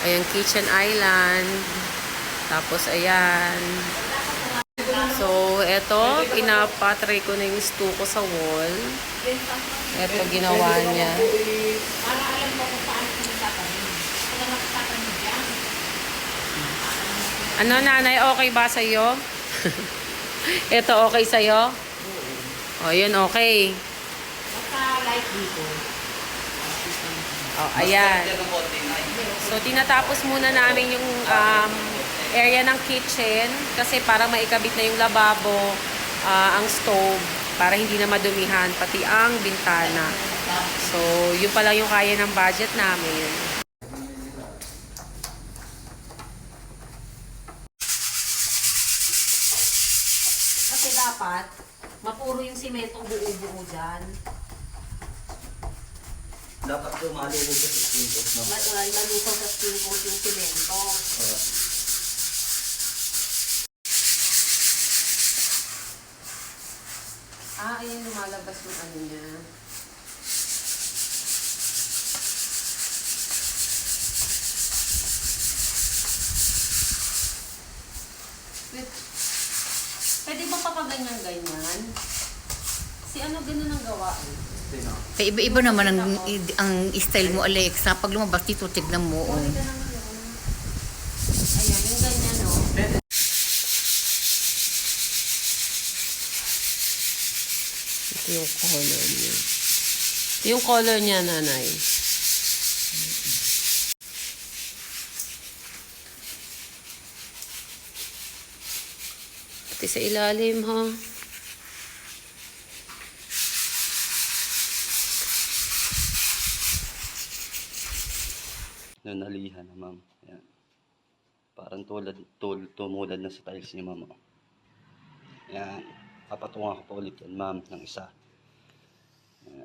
Ayan, kitchen island. Tapos, ayan. So, eto, pinapatry ko na yung stew ko sa wall. Eto, ginawa niya. Para alam mo kung paano pinagtatanim. Kung ano nakatatanim dyan. Ano, nanay, okay ba sa'yo? Eto, okay sa'yo? O, yun, okay. Basta light dito. O, ayan. So, tinatapos muna namin yung area ng kitchen kasi para maikabit na yung lababo, ang stove, para hindi na madumihan, pati ang bintana. So, yun pala yung kaya ng budget namin. Kasi dapat, mapuro yung simentong buo-buo dyan. Dapat ito malulog sa skin coat, no? Malusog sa skin coat yung simento. Ayan lumalabas yung ano niya. Pwede ba papaganyan-ganyan? Si ano ganun ang gawa eh? Iba-iba naman ang style mo, Alexa. Pag lumabas dito, tignan mo. Oh. Ayan, yung ganyan no? Ito yung color niya. Ito yung color niya, nanay. Pati sa ilalim, ha? Nanalihan na, ma'am. Yan. Parang tumulad na sa tiles ni ma'am. Oh. Yan. Papatungan ko pa ulit yan, ma'am, ng isa. Yan.